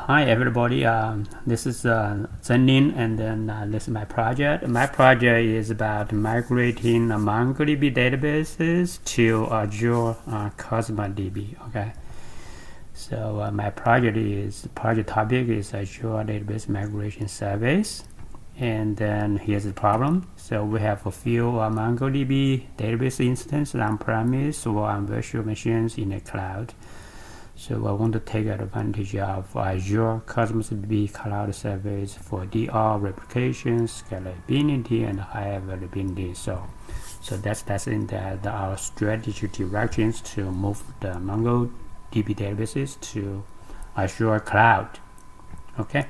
Hi everybody, this is zhenglin, and then this is my project. My project is about migrating MongoDB databases to Azure Cosmos DB. Okay, so my project topic is Azure Database Migration Service, and then here's the problem. So we have a few MongoDB database instances on-premise or on virtual machines in the cloud. So I want to take advantage of Azure Cosmos DB Cloud Service for DR replication, scalability, and high availability. So that's in our strategic directions to move the MongoDB databases to Azure Cloud. Okay,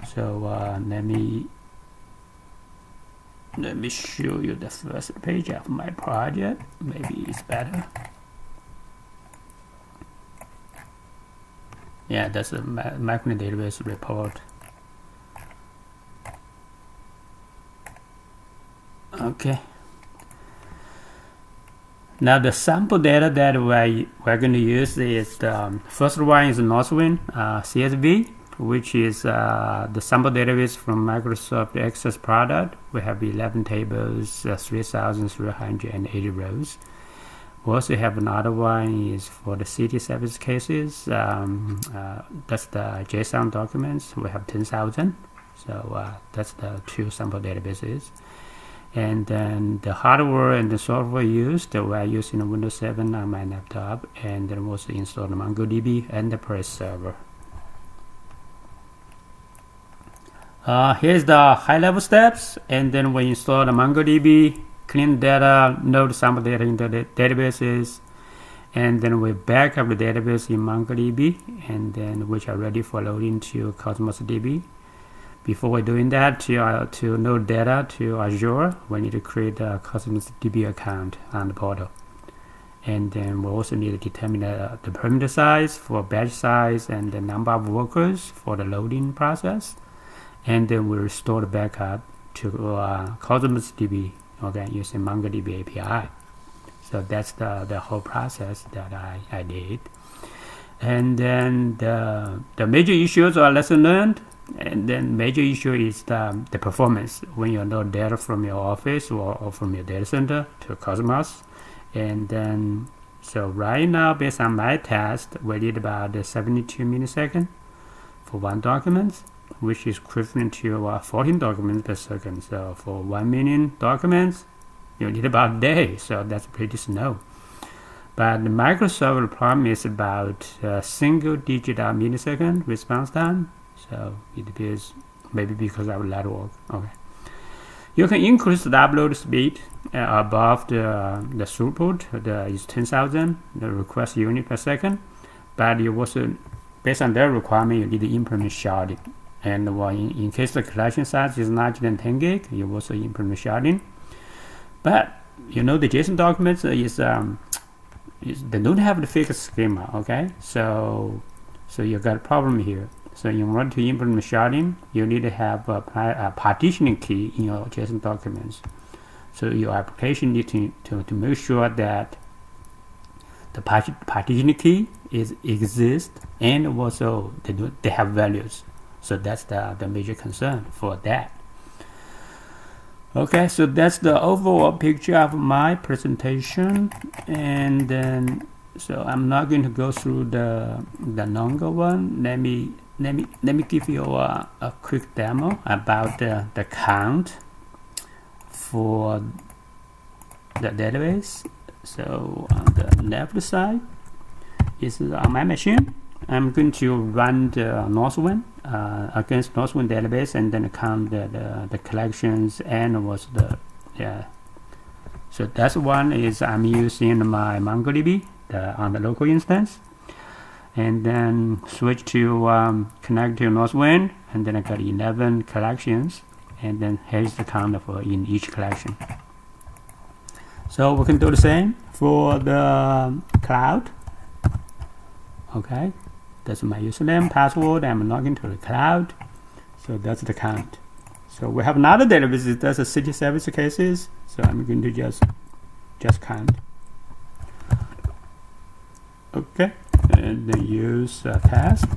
so let me show you the first page of my project. Maybe it's better. Yeah, that's a micro database report. Okay. Now the sample data that we're going to use is the first one is Northwind CSV, which is the sample database from Microsoft Access product. We have 11 tables, 3,380 rows. We also have another one is for the city service cases. That's the JSON documents. We have 10,000. So that's the two sample databases. And then the hardware and the software used, we're using Windows 7 on my laptop, and then also installed MongoDB Enterprise Server. Here's the high-level steps, and then we install the MongoDB, clean data, load sample data into the databases, and then we back up the database in MongoDB, and then which are ready for loading to Cosmos DB. Before we're doing that, to load data to Azure, we need to create a Cosmos DB account on the portal. And then we also need to determine the parameter size for batch size and the number of workers for the loading process. And then we restore the backup to Cosmos DB, okay, using MongoDB API. So that's the whole process that I did. And then the major issues are lesson learned. And then major issue is the performance when you load data from your office or from your data center to Cosmos. And then, so right now, based on my test, we did about 72 milliseconds for one document, which is equivalent to 14 documents per second. So for 1 million documents, you need about a day. So that's pretty slow. But the Microsoft problem is about single-digit millisecond response time. So it appears maybe because of lateral work. Okay. You can increase the upload speed above the throughput. Is 10,000 the request unit per second. But you also, based on their requirement, you need to implement sharding. And in case the collection size is larger than 10 gig, you also implement sharding. But you know the JSON documents they don't have the fixed schema. Okay, so you got a problem here. So in order to implement sharding, you need to have a partitioning key in your JSON documents. So your application needs to make sure that the partitioning key exists, and also they have values. So that's the major concern for that. Okay, so that's the overall picture of my presentation, and then so I'm not going to go through the longer one. Let me give you a quick demo about the count for the database. So on the left side is on my machine. I'm going to run the Northwind against Northwind database, and then count the collections and was so that's one is I'm using my MongoDB on the local instance, and then switch to connect to Northwind, and then I got 11 collections, and then here's the count for in each collection. So we can do the same for the cloud. Okay, that's my username, password. I'm logging to the cloud. So that's the count. So we have another database that's a city service cases. So I'm going to just count. Okay, and then use task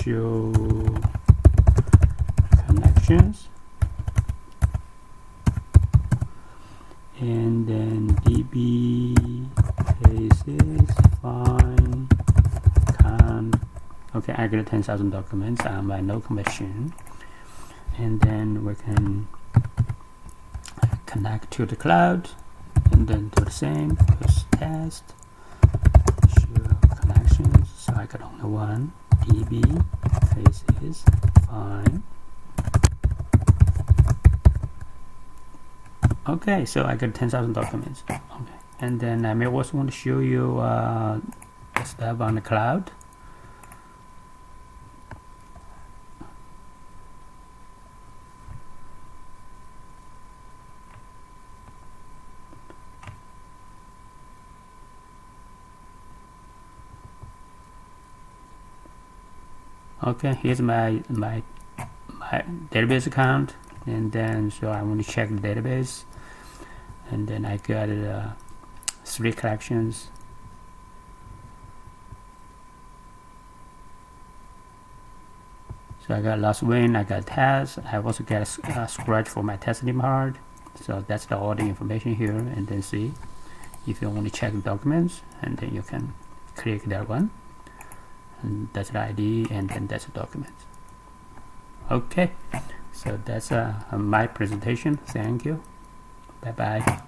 show connections, and then db cases find count. Okay, I got 10,000 documents on my no commission, and then we can connect to the cloud, and then do the same, push test, show connections. So I got only one, db cases fine. Okay, so I got 10,000 documents. Okay, and then I may also want to show you the stuff on the cloud. Okay, here's my database account, and then so I want to check the database, and then I got 3 collections. So I got last win, I got test, I also got a scratch for my testing part. So that's all the information here, and then see if you want to check the documents, and then you can click that one, and that's the ID, and then that's the document. Okay, so that's my presentation. Thank you. Bye bye.